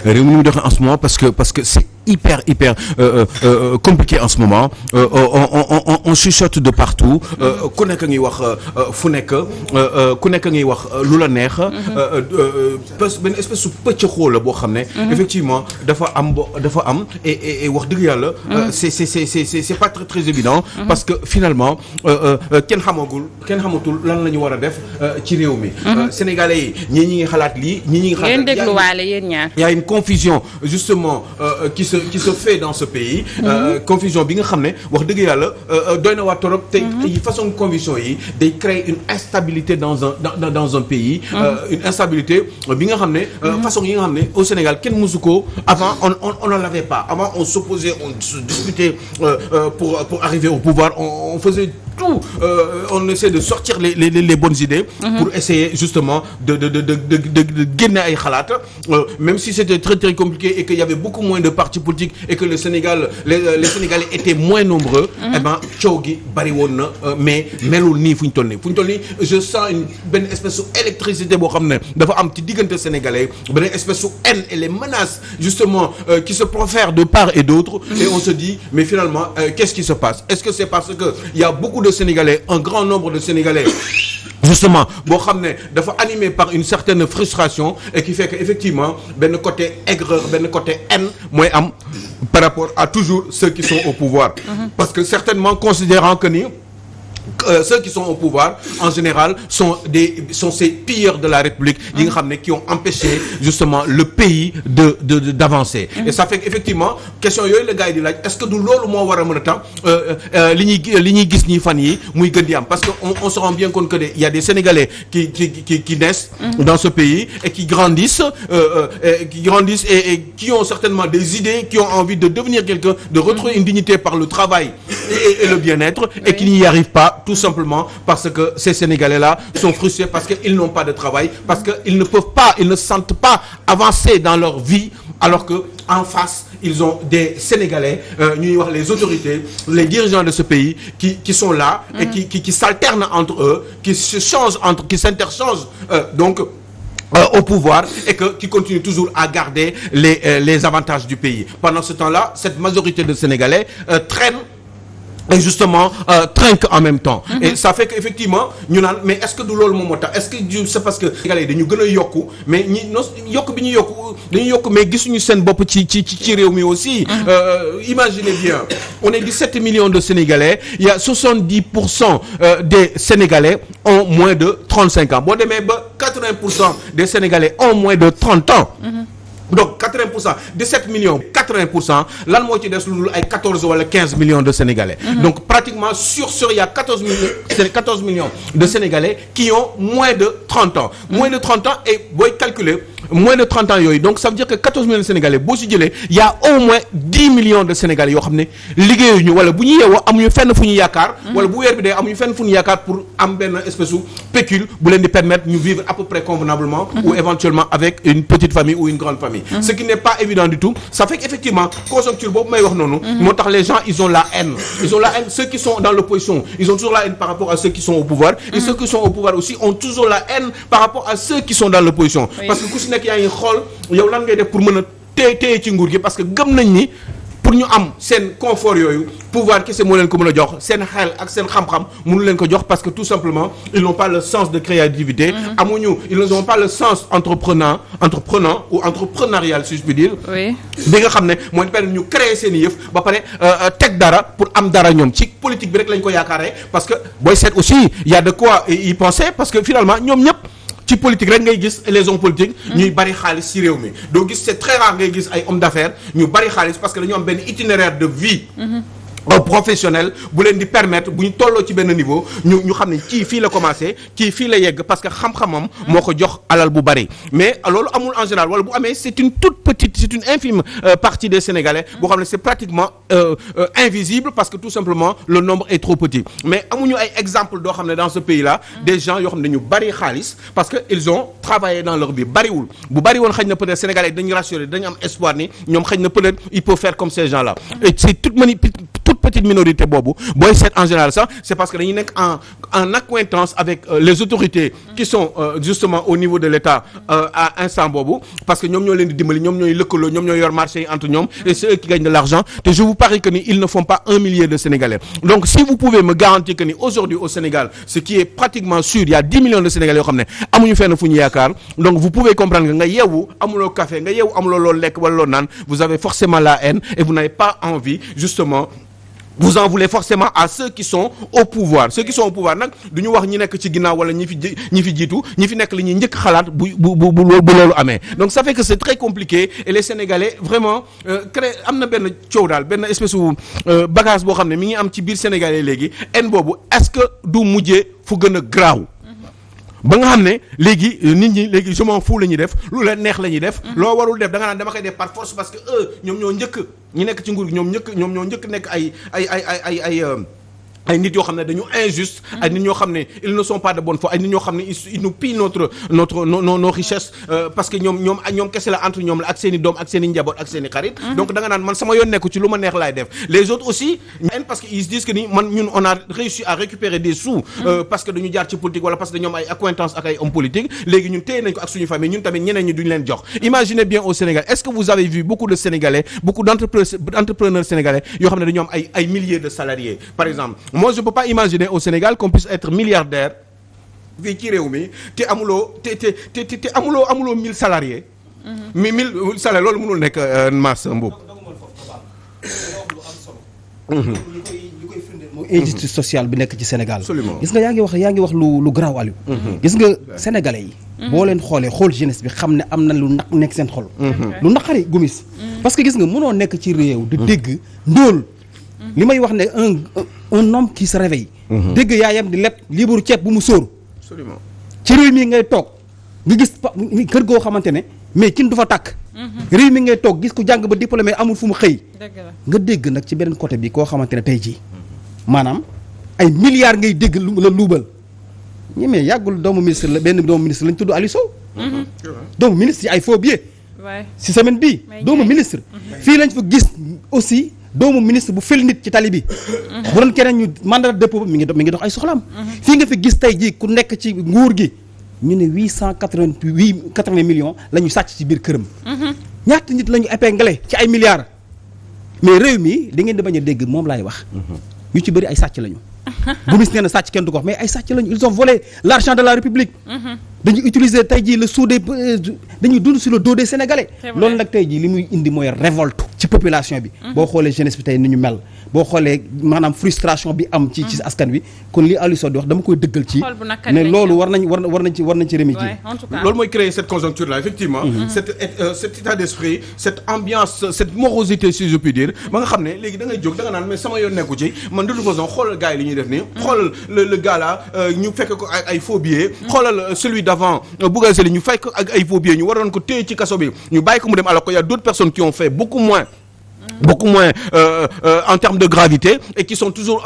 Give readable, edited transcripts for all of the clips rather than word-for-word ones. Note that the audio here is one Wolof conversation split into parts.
réew mi ni muy doxee en ce moment parce que c'est hyper compliqué en ce moment on chuchote de partout ku nekk ngi wax fu nekk ku nekk ngi wax lu la neex benn espèce su pëcc xóola boo xam ne effectivement dafa am et wax dëgg yàlla c'est pas très évident parce que finalement kenn xamatul lan la ñu war a def ci réew mi sénégalais yi ñi ngi xalaat lii ñi ngi xalaat dégluwaale yéen ñaar il y a une confusion justement qui se fait dans ce pays confusion bi nga xam ne wax dëgg yàlla doy na waa torop te façon confusion yi day créer une instabilité dans un pays une instabilité bi nga xam ne façon yi nga xam ne au Sénégal kenn mësu ko avant on ne l'avait pas avant on s'opposait on se disputait pour arriver au pouvoir on faisait tout on essaie de sortir les bonnes idées pour essayer justement de génne ay xalaat même si c'était très compliqué et qu'il y avait beaucoup moins de partis politiques et que les Sénégalais étaient moins nombreux eh ben coow gi bari woon na mais melul nii fu ñu toll nii je sens benn espèce su électricité boo xam ne dafa am ci diggante sénégalais benn espèce su haine et les menaces justement qui se profèrent de part et d'autre et on se dit mais finalement qu'est-ce qui se passe est-ce que c'est parce que il y a beaucoup de Sénégalais un grand nombre de Sénégalais justement boo xam ne dafa animé par une certaine frustration et qui fait que effectivement benn côté aigreur benn côté haine mooy am par rapport à toujours ceux qui sont au pouvoir parce que certainement considérant que ni ceux qui sont au pouvoir en général sont ces pilleurs de la République yi nga xam ne qui ont empêché justement le pays d'avancer et ça fait qu'effectivement question yooyu la gars yi di laaj est-ce que du loolu moo war a mën a tax li ñuy gis ñi fan yi muy gën di am parce que on se rend bien compte que il y a des Sénégalais qui naissent dans ce pays et qui grandissent et qui ont certainement des idées qui ont envie de devenir quelqu'un de retrouver une dignité par le travail et le bien-être et qui n'y arrivent pas tout simplement parce que ces Sénégalais-là sont frustrés parce qu'ils n'ont pas de travail parce qu'ils ne sentent pas avancer dans leur vie alors que en face ils ont des Sénégalais ñuy wax les autorités les dirigeants de ce pays qui sont là et qui s'alternent entre eux qui s'interchangent donc au pouvoir et qui continuent toujours à garder les avantages du pays pendant ce temps-là cette majorité de Sénégalais traîne et justement trinque en même temps et ça fait que effectivement ñu naan mais est-ce que du loolu moom moo tax est-ce que c'est parce que Sénégalais dañu gën a yokku mais yokk bi ñu yokku dañu yokk mais gisuñu seen bopp ci réew mi aussi imaginez bien on est 17 millions de Sénégalais il y a 70% des Sénégalais ont moins de 35 ans boo demee ba 80% des Sénégalais ont moins de 30 ans donc 80% 17 millions 80% lan moo ci des lu dul ay 14 wala 15 millions de Sénégalais donc pratiquement sur il y a 14 millions de Sénégalais qui ont moins de 30 ans moins de 30 ans et booy calculer moins de 30 ans yooyu donc ça veut dire que 14 millions de Sénégalais boo si jëlee il y a au moins 10 millions de Sénégalais yoo xam ne liggéeyuñu wala bu ñu yeewoo amuñu fenn fu ñu yaakaar wala bu weer bi dee amuñu fenn fu ñu yaakaar pour am benn espèce de pécule bu leen di permettre ñu vivre à peu près convenablement ou éventuellement avec une petite famille ou une grande famille ce qui n'est pas évident du tout ça fait qu'effectivement conjoncture boobu may wax noonu moo tax les gens ils ont la haine ceux qui sont dans l'opposition ils ont toujours la haine par rapport à ceux qui sont au pouvoir et ceux qui sont au pouvoir aussi ont toujours la haine par rapport à ceux qui sont dans l'opposition parce que ku si nekk yaa ngi xool yow lan ngay def pour mën a téye ci nguur gi parce que gëm nañ ni pour ñu am seen confort yooyu pouvoir kese moo leen ko mën a jox seen xel ak seen xam-xam mënu leen ko jox parce que tout simplement ils n'ont pas le sens de créativité ils n'ont pas le sens entreprenant ou entrepreneurial si je puis dire bi nga xam ne mooy permettre ñu créer seen i yëf ba pare teg dara pour am dara ñoom ci politique bi rek lañ ko yaakaaree parce que booy seet aussi il y a de quoi y penser parce que finalement ñoom ñëpp ci politique rek ngay gis les hommes politiques ñuy bari xaalis ci réew mi doo gis c'est très rare ngay gis ay hommes d'affaires ñu bari xaalis parce que dañu am benn itinéraire de vie professionnel bu leen di permettre bu ñu tolloo ci benn niveau ñu xam ne kii fii la commencé kii fii la yegg parce que xam-xamam moo ko jox alal bu bari mais loolu amul en général wala bu amee c'est une infime partie des Sénégalais boo xam ne c'est pratiquement invisible parce que tout simplement le nombre est trop petit mais amuñu ay exemple doo xam ne dans ce pays-là des gens yoo xam ne ñu bari xaalis parce que ils ont travaillé dans leur vie bariwul bu bari woon xëy na peut-être Sénégalais dañu rassurer dañu am espoir ni ñoom xëy na peut-être il peut faire comme ces gens-là et c'est toute petite minorité boobu booy seet en général sax c'est parce que dañuy nekk en accointance avec les autorités qui sont justement au niveau de l'État à instant boobu parce que ñoom ñoo leen di dimbali ñoom ñooy lëkkaloo ñoom ñooy yor marché yi entre ñoom et c'est eux qui gagnent de l'argent te je vous parie que ni ils ne font pas 1 millier de Sénégalais donc si vous pouvez me garantir que ni aujourd'hui au Sénégal ce qui est pratiquement sûr il y a 10 millions de Sénégalais yoo xam ne amuñu fenn fu ñu yaakaar donc vous pouvez comprendre que nga yeewu amuloo café nga yeewu amuloo loolu lekk wala loolu naan vous avez forcément la haine et vous n'avez pas envie justement vous en voulez forcément à ceux qui sont au pouvoir nag du ñu wax ñi nekk ci ginnaaw wala ñi fi jiitu ñi fi nekk li ñuy njëkk xalaat bu loolu amee donc ça fait que c'est très compliqué et les Sénégalais vraiment am na benn coow daal benn espèce u bagage boo xam ne mi ngi am ci biir Sénégalais léegi haine boobu est-ce que du mujjee fu gën a graaw ba nga xam ne léegi nit ñi léegi je m'en fous la ñuy def lu leen neex la ñuy def loo warul def da nga naan dama koy def par force parce que ñoom ñoo njëkk ñi nekk ci nguur gi ñoom ñoo njëkk nekk ay nit yoo xam ne dañu injuste ay nit ñoo xam ne ils ne sont pas de bonne foi ay nit ñoo xam ne ils nous pillent nos richesses parce que ñoom kese la entre ñoom la ak seen i doom ak seen i njaboot ak seen i xarit donc da nga naan man sama yoon nekku ci lu ma neex laay def les autres aussi parce que ils se disent que ni ñun on a réussi à récupérer des sous parce que dañu jaar ci politique wala parce que dañu am ay accointances ak ay hommes politiques léegi ñun téye nañ ko ak suñu famille ñun tamit ñeneen ñi duñu leen jox imaginez bien au Sénégal est-ce que vous avez vu beaucoup de Sénégalais beaucoup d'entrepreneurs sénégalais yoo xam ne dañu am ay milliers de salariés par exemple moi je peux pas imaginer au Sénégal qu'on puisse être milliardaire fii ci réew mi te amuloo 1000 salariés. mais 1000 salariés loolu mënul nekk masse Mboup. injustice sociale bi nekk ci Sénégal. absolument gis nga yaa ngi wax lu garaaw Aliou. gis nga sénégalais yi. boo leen xool jeunesse bi xam ne am na lu nekk seen xol. lu naqari gumis. parce que gis nga mënoo nekk ci réew. di dégg ndóol. li may wax ne un homme qui se réveille. dégg yaayam di leb liibaru ceeb bu mu sóor. absolument ci réew mi ngay toog nga gis kër goo xamante ne mais kin du fa tàkk. réew mi ngay toog gis ko jàng ba diplômé amul fu mu xëy. nga dégg nag ci beneen côté bi koo xamante ne tey jii maanaam ay milliards ngay dégg la luubal ñi mais yàggul doomu ministre la benn doomu ministre lañ tudd Aliou Sow. doomu ministre yi ay faux billets. si semaine bii doomu ministre. fii lañ fa gis aussi. doomu ministre bu fel nit ci tali bi bu doon keneen ñu mandat de dépôt mi ngi dox ay soxlaam fii nga fi gis tey jii ku nekk ci nguur gi ñu ne 80 millions la ñu sàcc ci biir këram ñaata nit la ñu épinglé ci ay milliards mais réew mi da ngeen di bañ a dégg moom laay wax ñu ci bëri ay sàcc lañu bu mis nee na sàcc kenn du ko wax mais ay sàcc lañu ils ont volé l'argent de la République dañuy utiliser tey jii le sous des dañuy dund sur le dos des Sénégalais loolu nag tey jii li muy indi mooy révolte ci population bi boo xoolee jeunesse bi tey ni ñu mel boo xoolee maanaam frustration bi am ci askan bi kon li Aliou Sow di wax dama koy dëggal ci ne loolu war nañ ci remédier loolu mooy créer cette conjoncture là effectivement cet état d'esprit cette ambiance cette morosité si je puis dire ba nga xam ne léegi da ngay jóg da nga naan mais sama yoon nekku ci man de toute façon xoolal gars yi li ñuy def nii xoolal le gars là ñu fekk ko ak ay faux billets xoolal celui d'avant Bougazelli ñu fekk ak ay faux billets ñu waroon ko téye ci kaso bi ñu bàyyi ko mu dem alors qu'il y a d'autres personnes qui ont fait beaucoup moins en termes de gravité et qui sont toujours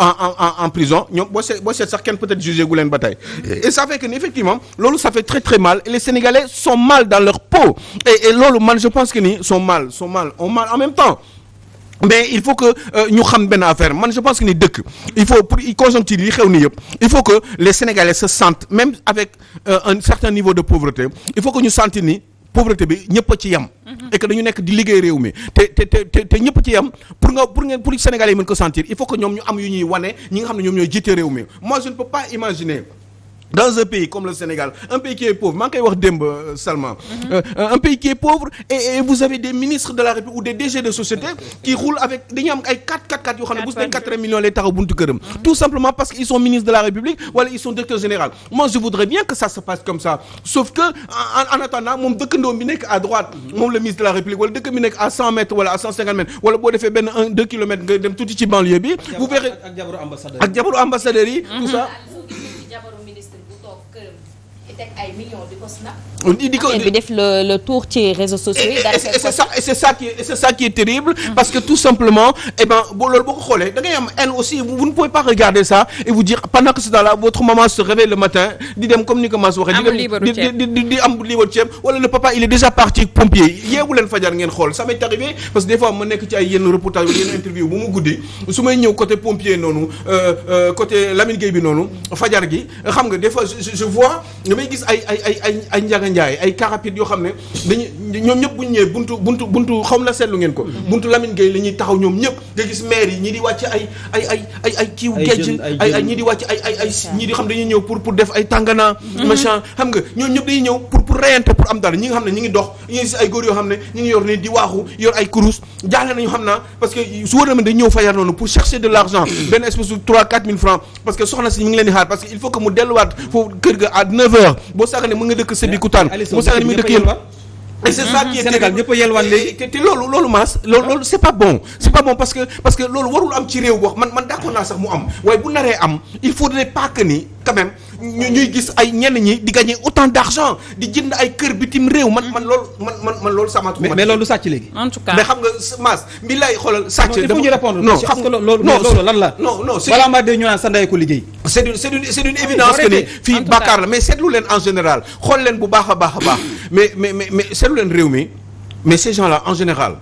en prison ñoom boo seet sax kenn peut-être jugé gu leen ba tey et ça fait que ni effectivement loolu ça fait très très mal et les Sénégalais sont mal dans leur peau et loolu man je pense que ni ont mal en même temps mais il faut que ñu xam benn affaire man je pense que ni dëkk il faut pour conjoncture yi xew ni yëpp il faut que les Sénégalais se sentent même avec un certain niveau de pauvreté il faut que ñu sentir ni pauvreté bi ñëpp a ci yem et que dañu nekk di liggéey réew mi te ñëpp ci yem pour Sénégalais yi mën ko sentir il faut que ñoom ñu am yu ñuy wane ñi nga xam ne ñoom ñooy jiite réew mi moi je ne peux pas imaginer dans un pays comme le Sénégal un pays qui est pauvre maa ngi koy wax démb Salma un pays qui est pauvre et vous avez des ministres de la République ou des DG de société qui roulent avec dañuy am ay 4x4 yoo xam ne bu dee 4 millions lay taxaw buntu këram tout simplement parce que ils sont ministres de la République wala ils sont directeurs généraux moi je voudrais bien que ça se passe comme ça sauf que en attendant moom dëkkandoom bi nekk à droite moom le ministre de la République wala dëkk bi nekk à 100 mètres wala à 150 mètres wala boo defee benn 2 kilomètres nga dem tuuti ci banlieue bi vous verrez ak jabaru ambassadeur yi tout ça teg ay millions di ko snap. di ko bi def le tour ci réseaux sociaux yi. et c'est ça qui est terrible. parce que tout simplement loolu boo ko xoolee da ngay am haine aussi vous ne pouvez pas regarder ça et vous dire pendant que ce temps-là votre maman se réveille le matin di dem comme ni ko Mass waxee. di am liibaru ceeb wala le papa il est déjà parti pompier yeewu leen fajar ngeen xool ça m'est arrivé parce que des fois ma nekk ci ay yenn reportage yenn interview bu mu guddi su may ñëw côté pompier noonu côté Lamine Gueye bi noonu fajar gi xam nga des fois je vois damay gis ay Ndiaga Ndiaye ay carapide yoo xam ne dañuy ñoom ñëpp bu ñu ñëwee buntu xaw la seetlu ngeen ko. buntu Lamine Gueye la ñuy taxaw ñoom ñëpp nga gis maire yi ñi di wàcc ay kiiw géej ay ñi di wàcc ay ñi di xam dañuy ñëw pour def ay tàngana machin xam nga ñoom ñëpp dañuy ñëw pour reyante pour am dara ñi nga xam ne ñi ngi dox ñi ngi gis ay góor yoo xam ne ñi ngi yor ni di waaxu yor ay kurus jaaxle nañu xam naa parce que su war na dañ ñëw fayar noonu pour chercher de l'argent benn espèce de 3-4 000 francs parce que soxna si ñu ngi leen di xaar parce que il faut que mu delluwaat foofu kër ga à 9h boo sàgg ne mu nga dëkk Sébikotane boo sàgg ne mu ngi dëkk yéen et c'est ça qui est Sénégal ñëpp a yelwaan léegi te loolu Mass loolu c'est pas bon parce que loolu warul am ci réew boo man d'accord naa sax mu am waaye bu naree am il faudrait pas que ni quand même ñuy gis ay ñenn ñi di gagner autant d'argent di jënd ay kër bitim réew man loolu sama mais loolu sàcc léegi en tout cas mais xam nga Mass bi lay xoolal sàcc il faut ñu répondre non xam nga loolu lan la non balaa maa dee ñu naan sa ndey ko liggéey c'est une évidence que ni fii bàkkaar la mais seetlu leen en général xool leen bu baax a baax mais seetlu leen réew mi mais ces gens-là en général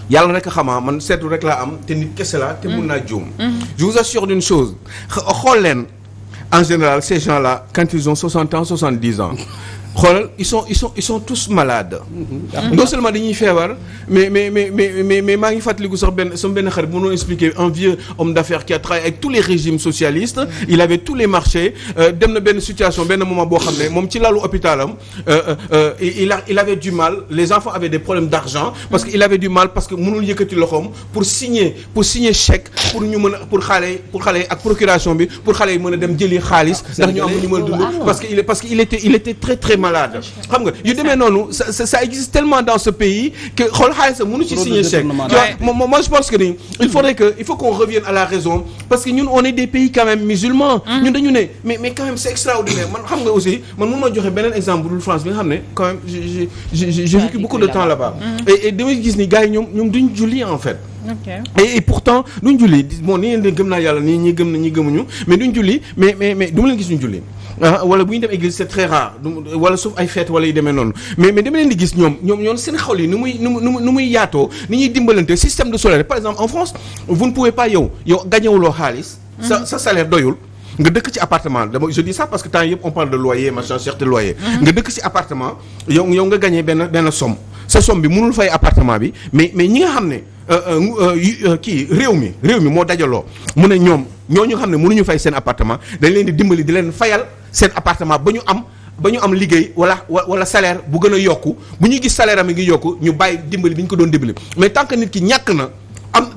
yàlla rek a xamaa man seetlu rek laa am te nit kese la te mun naa juum je vous assure d'une chose xool leen en général ces gens-là quand ils ont 60 ans 70 ans xoolal ils sont tous malades. non seulement dañuy feebar mais maa ngi fàttaliku sax sama benn xarit bu mënoon expliquer un vieux homme d'affaires qui a travaillé avec tous les régimes socialistes il avait tous les marchés dem na benn situation benn moment boo xam ne moom ci lalu hôpitalam il avait du mal les enfants avaient des problèmes d'argent parce que il avait du mal parce que mënul yëkkati loxoom pour signer chèque pour ñu mën a pour xale yi ak procuration bi pour xale yi mën a dem jëli xaalis ndax ñu am ñu mën a dund parce que il était très très malade xam nga yu demee noonu ça existe tellement dans ce pays que xool xaalis sa mënu ci signer chèque tu vois moi je pense que ni il faut qu'on revienne à la raison parce que ñun on est des pays quand même musulmans ñun dañu ne mais quand même c'est extraordinaire man xam nga aussi man mën ma joxe beneen exemple bu dul France bi nga xam ne quand même j'ai vécu beaucoup de temps là-bas et damay gis ni gars yi ñoom duñ julli en fait et pourtant duñ julli bon ni ngeen gëm naa yàlla nii ñi gëm na ñi gëmuñu mais duñ julli mais du ma leen gis ñu julli wala bu ñu dem église c'est très rare wala sauf ay fête wala yu demee noonu mais dama leen di gis ñoom seen xol yi nu muy yaatoo ni ñuy dimbalante système de solidarité par exemple en France vous ne pouvez pas yow gañewuloo xaalis sa salaire doyul nga dëkk ci appartement je dis ça parce que temps yëpp on parle de loyer machin cherté loyer nga dëkk ci appartement yow nga gagné benn somme sa somme bi mënul fay appartement bi mais ñi nga xam ne kii réew mi moo dajaloo mu ne ñooñu xam ne mënuñu fay seen appartement dañ leen di dimbali di leen fayal seen appartement ba ñu am liggéey wala salaire bu gën a yokku bu ñuy gis salaire am ngi yokku ñu bàyyi dimbali bi ñu ko doon dimbali mais tant que nit ki ñàkk na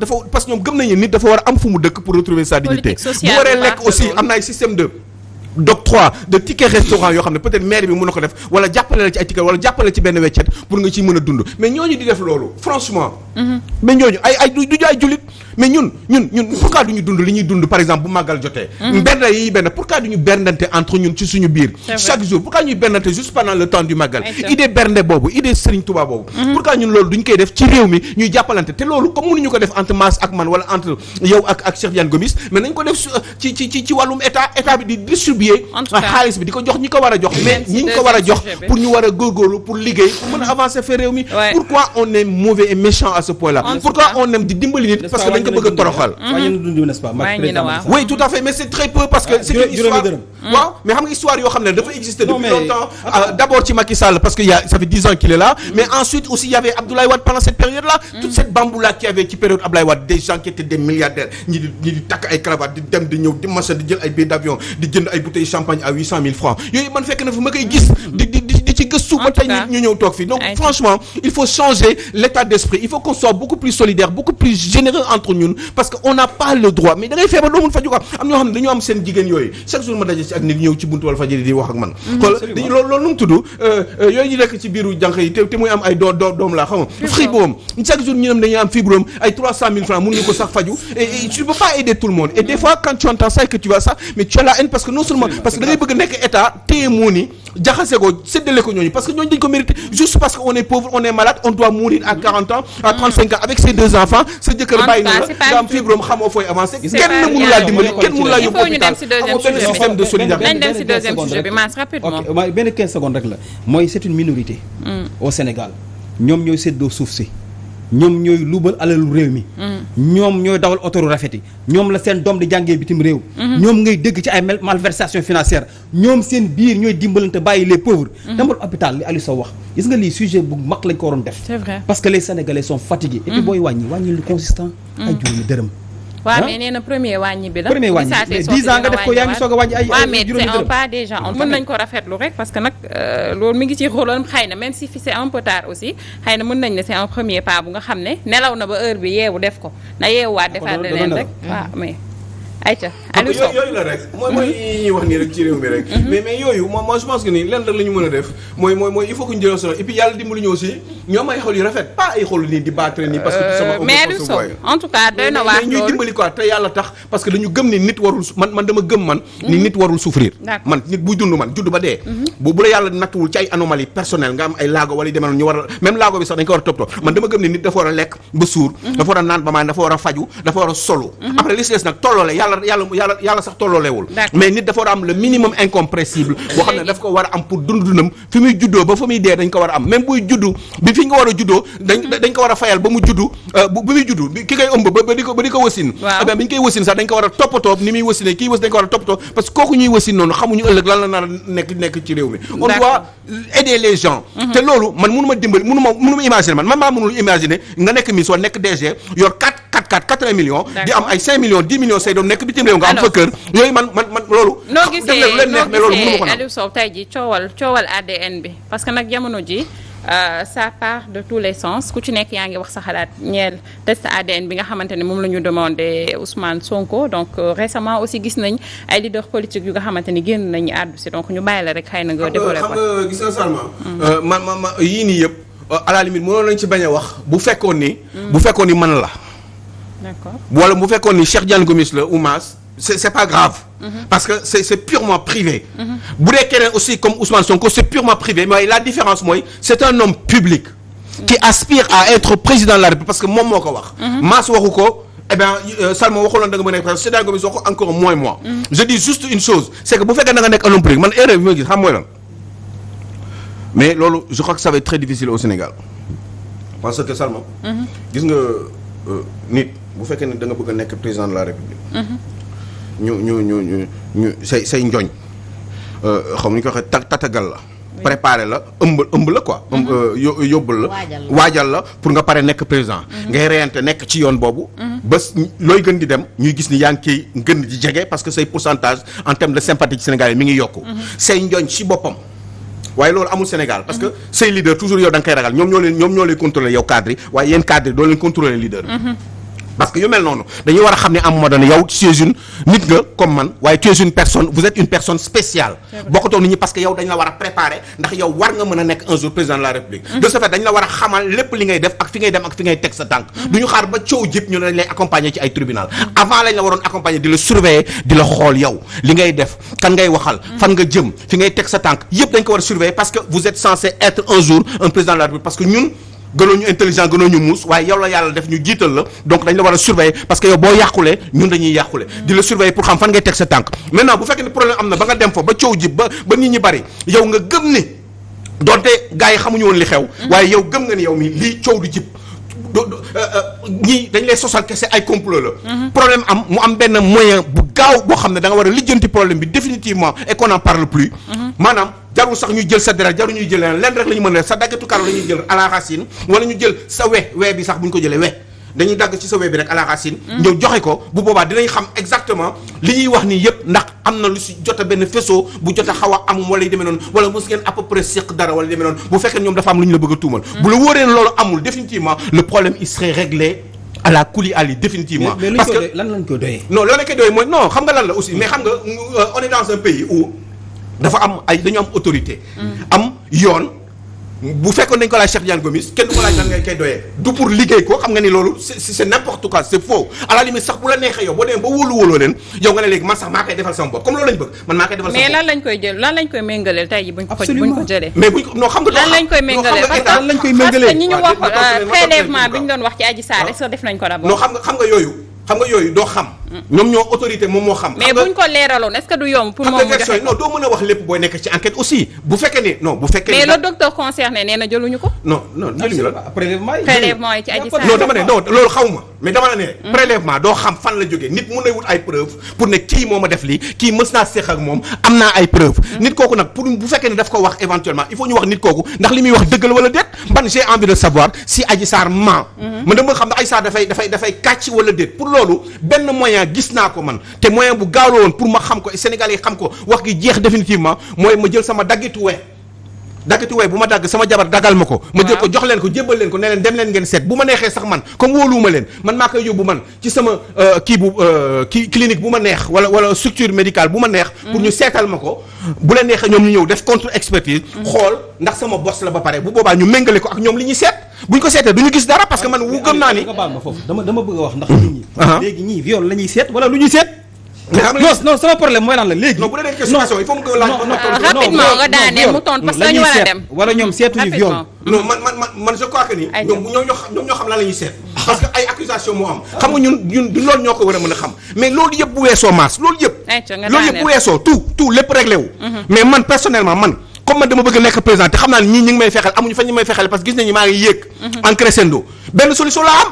dafa parce que ñoom gëm nañu nit dafa war a am fu mu dëkk pour retrouver sa dignité bu waree lekk aussi am na ay système d'octroi de ticket restaurant yoo xam ne peut-être maire bi mën na ko def wala jàppale la ci ay ticket wala jàppale ci benn weccet pour nga ciy mën a dund mais ñooñu di def loolu franchement mais ñooñu du ay jullit mais ñun pourquoi duñu dund li ñuy dund par exemple bu màggal jotee bernde yi benn pourquoi duñu berndante entre ñun ci suñu biir chaque jour pourquoi ñuy berndante juste pendant le temps du màggal idée bernde boobu idée Serigne Touba boobu pourquoi ñun loolu duñ koy def ci réew mi ñuy jàppalante te loolu comme mënuñu ko def entre Mass ak man wala entre yow ak Cheikh Diane Gomis mais nañ ko def ci wàllum état bi di distribuer xaalis bi di ko jox ñi ko war a jox mais ñi ñu ko war a jox pour ñu war a góorgóorlu pour liggéey pour mën a avancer fa réew mi pourquoi on est mauvais et méchant à ce point là pourquoi on aime di dimbali nit parce que dañ ko bëgg a toroxal oui tout à fait mais c'est très peu parce que c'est une histoire waaw mais xam nga histoire yoo xam ne dafa exister depuis longtemps d'abord ci Macky Sall parce que ça fait 10 ans qu'il est là mais ensuite aussi il y avait Abdoulaye Wade pendant cette période là toute cette bamboula qu'il y avait ci période Abdoulaye Wade des gens qui étaient des milliardaires ñi di takk ay cravate di dem di ñëw di machin di jël ay billets d'avion di jënd ay bouteilles champagne à 800 000 francs yooyu man fekk na fu ma koy gis di ci gëstu ba tey ñu ñëw toog fii donc franchement il faut changer l'état d'esprit il faut qu'on soit beaucoup plus solidaire beaucoup plus généreux entre ñun parce que on n'a pas le droit mais da ngay feebar doo mun faju ko am ñoo xam ne dañoo am seen jigéen yooyu chaque jour ma daje ci ak nit ñëw ci buntu Walfadjri di wax ak man xool dañu loolu nu mu tudd yooyu ñu nekk ci biiru jànq yi te muy am ay doom laa xam nga fibrome chaque jour ñu ne dañuy am fibrome ay 300 000 francs mënuñu ko sax faju et tu ne peux pas aider tout le monde et des fois quand tu entends ça et que tu vois ça mais tu as la haine parce que non seulement parce que da ngay bëgg nekk état téye moo ni jaxase ko séddale ko ñooñu parce que ñooñu dañ ko mérité juste parce que on est pauvre on est malade on doit mourir à 40 ans à 35 ans avec ses 2 enfants sa jëkkër bàyyi na la nga am fibrome xamoo fooy avancer kenn mënu laa dimbali kenn mënu laa yóbbu hôpital amoo benn système de solidarité nañ dem si deuxième sujet bi Mass rapidement ok benn 15 secondes rek la mooy c'est une minorité au Sénégal ñoom ñooy séddoo suuf si ñoom ñooy luubal alalu réew mi ñoom ñooy dawal otoru rafet yi ñoom la seen doom di jàngee bitim réew ñoom ngay dégg ci ay malversation financière ñoom seen biir ñooy dimbalante bàyyi les pauvres demal hôpital li Aliou Sow wax gis nga lii sujet bu mag lañ ko waroon def c'est vrai parce que les Sénégalais sont fatigués et puis booy wàññi lu consistant ay juróomi dërëm waaw mais nee na premier wàññi bi la. premier wàññi mais 10 ans nga def ko yaa ngi soog a wàññi ay mais c'est un pas déjà mën nañ ko rafetlu rek parce que nag loolu mi ngi ci rôlam xëy na même si c'est un peu tard aussi xëy na mën nañ ne c'est un premier pas bu nga xam ne nelaw na ba heure bi yeewu def ko na yeewuwaat defaat leneen rek waaw mais ayca Aliou Sow yooyu la rek mooy ñuy wax nii rek ci réew mi rek mais yooyu moi je pense que nii lenn rek la ñu mën a def mooy il faut que ñu jëloo solo et puis yàlla dimbali ñu aussi ñoom ay xol yu rafet pas ay xol nii di battre nii parce que sama mais Aliou Sow en tout cas doy na waar ñuy dimbali quoi te yàlla tax parce que dañu gëm ni nit warul man dama gëm man ni nit warul souffrir man nit buy dund man judd ba dee bu la yàlla nattuwul ci ay anomalie personnelle nga am ay laago wala yu demee noonu ñu war a même laago bi sax dañ ko war a toppatoo man dama gëm ni nit dafa war a lekk ba suur dafa war a naan ba maan dafa war a faju dafa war a solu après li si des nag tolloole yàlla sax tollooleewul mais nit dafa war a am le minimum incompressible boo xam ne daf ko war a am pour dundunam fi muy juddoo ba fa muy dee dañ ko war a am même buy juddu bi fi nga war a juddoo dañ ko war a fayal ba mu juddu bu muy juddu ki koy ëmb ba di ko wasin bi ñu koy wasin sax dañ ko war a toppatoo ni muy wasine kii was dañ ko war a toppatoo parce que kooku ñuy wasin noonu xamuñu ëllëg lan la nar a nekk ci réew mi on doit aider les gens te loolu man mënu ma dimbali mënu ma imaginer man maa mënul imaginer nga nekk Miss wala nekk DG yor 80 millions di am ay 5 millions 10 millions say doom nekk bitim réew nga am fa kër yooyu man loolu noo gisee mënu ma ko Aliou Sow tey ji coowal ADN bi parce que nag jamono ji ça part de tous les sens ku ci nekk yaa ngi wax sa xalaat ñeel test ADN bi nga xamante ne moom la ñu demandé Ousmane Sonko donc récemment aussi gis nañ ay leaders politiques yu nga xamante ni génn nañu àddu si donc ñu bàyyi la rek xëy na nga développé xam nga gis nga Salma ma yii nii yëpp à la limite mënoon nañ ci bañ a wax bu fekkoon ni man la d'accord wala bu fekkoon ni Cheikh Diagne Gomis la ou Mass c'est pas grave parce que c'est purement privé bu dee keneen aussi comme Ousmane Sonko c'est purement privé mais la différence mooy c'est un homme public qui aspire à être président de la République parce que moom moo ko wax Mass waxu ko eh bien Salma waxuloon da nga mën a Cheikh Diagne Gomis waxu encore moins moi je dis juste une chose c'est que bu fekkee da nga nekk un homme public man erreur bi ma gis xam mooy lan mais loolu je crois que ça va être très difficile au Sénégal parce que Salma gis nga nit bu fekkee ne da nga bëgg a nekk président de la République ñu say njoñ xam ñu ko waxee tatagal la préparer la ëmb la quoi yóbbul la waajal la pour nga pare nekk président ngay reyante nekk ci yoon boobu ba looy gën di dem ñuy gis ni yaa ngi koy gën di jege parce que say pourcentage en termes de sympathie ci Sénégal yi mi ngi yokku say njoñ ci boppam waaye loolu amul Sénégal parce que say leader toujours yow da nga koy ragal ñoom ñoo lay contrôler yow cadre yi waaye yéen cadre yi doo leen contrôler leader parce que yu mel noonu dañuy war a xam ne à un moment donné yow tu es une nit nga comme man waaye tu es une personne vous êtes une personne spéciale bokkatoo nit ñi parce que yow dañ la war a préparer ndax yow war nga mën a nekk un jour président de la République de ce fait dañ la war a xamal lépp li ngay def ak fi ngay dem ak fi ngay teg sa tànk du ñu xaar ba coow jëpp ñu ne dañ lay accompagner ci ay tribunal avant lañ la waroon accompagner di la surveiller di la xool yow li ngay def kan ngay waxal fan nga jëm fi ngay teg sa tànk yëpp dañ ko war a surveiller parce que vous êtes censé être un jour un président de la République parce que ñun gënoo ñu intelligent gënoo ñu muus waaye yow la yàlla def ñu jiital la donc dañ la war a surveiller parce que yow boo yàqulee ñun dañuy yàqule di la surveiller pour xam fan ngay teg sa tànk maintenant bu fekkee ne problème am na ba nga dem fa ba coow ji ba nit ñi bari yow nga gëm ni donte gars yi xamuñu woon li xew waaye yow gëm nga ni yow mi lii coow du jib ñii dañ lay sosal kese ay complot la problème am mu am benn moyen bu gaaw boo xam ne da nga war a lijjanti problème bi définitivement et qu'on n'en parle plus maanaam jarul sax ñu jël sa deret jarul ñuy jël leneen rek la ñu mën a sa daggetu karo la ñuy jël à la racine wala ñu jël sa we bi sax bu ñu ko jëlee dañuy dagg ci sa web bi rek à la racine. ñëw joxe ko bu boobaa dinañ xam exactement li ñuy wax nii yëpp ndax am na lu si jot a benn faisceau bu jot a xaw a am wala yu demee noonu wala mos ngeen à peu près séq dara wala yu demee noonu bu fekkee ñoom dafa am lu ñu la bëgg a tuumal. bu la wóoree loolu amul définitivement le problème il serait réglé à la couli ali définitivement. parce que lan lañ koy doyee. non lan lañ koy doyee mooy non xam nga lan la aussi mais xam nga on est dans un pays où dafa am ay dañu am autorité. am yoon. bu fekkoon dañ ko laaj Cheikh Tidiane Gomis kenn du ko laaj lan ngay koy doyee du pour liggéey ko xam nga ni loolu c'est n'importe quoi c'est faux à la limite sax bu la neexee yow boo demee ba wóolu leen yow nga ne léegi man sax maa koy defal sama bopp comme loolu lañ bëgg man maa koy defal sama bopp. mais lan lañ koy jël lan lañ koy méngaleel tey ji buñ ko jëlee. mais buñ ko non xam nga. lan lañ koy méngaleel parce que ñi ñu wax prélèvement bi ñu doon wax ci Adji Sarr est-ce que def nañ ko d'abord. non xam nga yooyu doo xam. ñoom ñoo autorité moom moo xam. mais buñ ko leeraloon est-ce que du yomb pour moom mu joxe non doo mën a wax lépp booy nekk ci enquête aussi bu fekkee ne non bu fekkee. mais le docteur concerné nee na jëluñu ko. non jëluñu la. prélèvement yi ci Adji Sarr. non dama ne non loolu xaw ma mais dama la ne. prélèvement doo xam fan la jógee nit mun na wut ay preuves pour ne kii moo ma def lii kii mës naa séq ak moom am naa ay preuves. nit kooku nag pour bu fekkee ne daf ko wax éventuellement il faut ñu wax nit kooku ndax li muy wax dëgg la wala déet man j'ai envie de savoir si Adji Sarr ment. man dama xam ne Adji Sarr dafay kàcc wala déet pour loolu benn moyen gis naa ko man te moyen bu gaaw la woon pour ma xam ko Sénégalais yi xam ko wax gi jeex définitivement mooy ma jël sama daggitu we bu ma dagg sama jabar dagal ma ko ma jël ko jox leen ko jébbal leen ko ne leen dem leen ngeen seet bu ma neexee sax man comme wóoluwuma leen man maa koy yóbbu man ci sama clinique bu ma neex wala structure médicale bu ma neex pour ñu seetal ma ko bu leen neexee ñoom ñu ñëw def contre expertise xool ndax sama bos la ba pare bu boobaa ñu méngale ko ak ñoom li ñuy seet bu ñu ko seetee du ñu gis dara parce que man wu gëm naa ni nga baal ma foofu dama bëgg a wax ndax nit ñi léegi ñii viol la ñuy seet wala lu ñuy seet non sama problème mooy lan la léegi. non bu dee question il faut que laaj rapidement nga daaneel mu tontu parce que dañu war a dem. wala ñoom seetuñu viol. non man je crois que ni. ñoom ñoo xam lan la ñuy seet. parce que ay accusation moo am. xam nga ñun du loolu ñoo ko war a mën a xam mais loolu yëpp bu weesoo maas loolu yëpp bu weesoo tout lépp réglé wu. mais man personnellement man. comme man dama bëgg nekk président te xam naa ne ñii ñi ngi may fexeel amuñu fa ñu may fexeel parce que gis nañu maa ngi yéeg. en crescendo benn solution la am.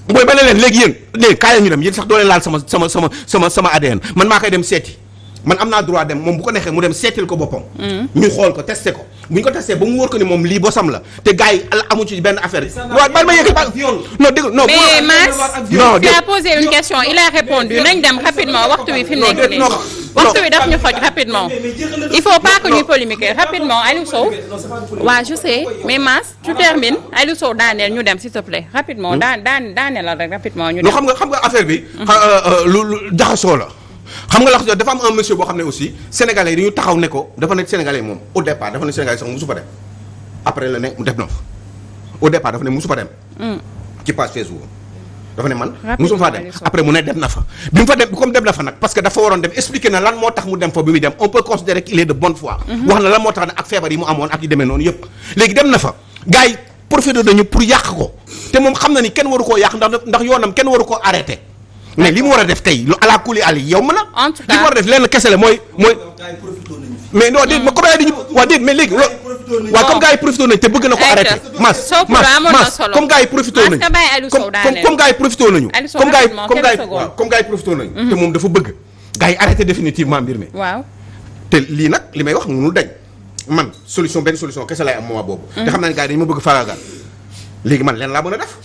booy ba ne leen léegi yéen kaay ñu dem yéen sax doo leen laal sama ADN man maa koy dem seeti man am naa droit dem moom bu ko neexee mu dem seetil ko boppam. ñu xool ko testé ko bu ñu ko testé ba mu wóor ko ni moom lii bosam la te gars yi amu ci benn affaire yi. waaw bal ma yëg non dégg non. mais Mass tu as posé une question il a répondu nañ dem rapidement waxtu wi fi mu nekk nii. waxtu wi daf ñu xoj rapidement il faut pas que ñuy polémiquer rapidement Aliou Sow. waaw je sais mais Mass tu termines Aliou Sow daaneel ñu dem s'il te plaît rapidement daaneel la rek rapidement ñu dem. non xam nga affaire bi. lu jaxasoo la. xam nga la dafa am un monsieur boo xam ne aussi sénégalais yi dañu taxaw ne ko dafa nekk sénégalais moom au départ dafa ne sénégalais sax musu fa dem après la ne mu def na fa au départ dafa ne musu fa dem. ci page Facebook dafa ne man musu faa dem après mu ne dem na fa bi mu fa dem comme dem na fa nag parce que dafa waroon dem expliquer na lan moo tax mu dem fa bi muy dem on peut considérer qu'il est de bonne foi. wax na lan moo tax ne ak feebar yi mu amoon ak yu demee noonu yëpp léegi dem na fa gars yi profité nañu pour yàq ko te moom xam na ni kenn waru koo yàq ndax yoonam kenn waru koo arrêté. mais li mu war a def tey lu ala kuli ali yow mën a. en tout cas li mu war a def lenn kese la mooy. mais non déet ma comme dañu waa déet mais léegi waaw comme gars yi profité nañu te bëgg na ko arrêté. mas comme gars yi profité nañu comme gars yi profité nañu. comme gars yi profité nañu. te moom dafa bëgg. gars yi arrêté définitivement mbir mi. waaw te lii nag li may wax mënul dañ man benn solution kese lay am moment boobu. te xam naa ne gars yi dañu ma bëgg faagaagal léegi man leen laa mën a def.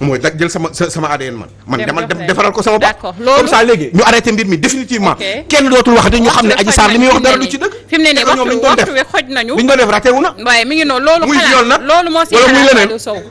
mooy dag jël sama ADN man demal defaral ko sama bopp comme ça léegi ñu arrêté mbir mi définitivement kenn dootul waxati ñu xam ne Adji Sarr li muy wax dara du ci dëgg fi mu ne nii waxtu wi xoj nañu li ñu doon def raté wu na waaye mi ngi noonu loolu muy viol nag loolu moo si wala muy leneen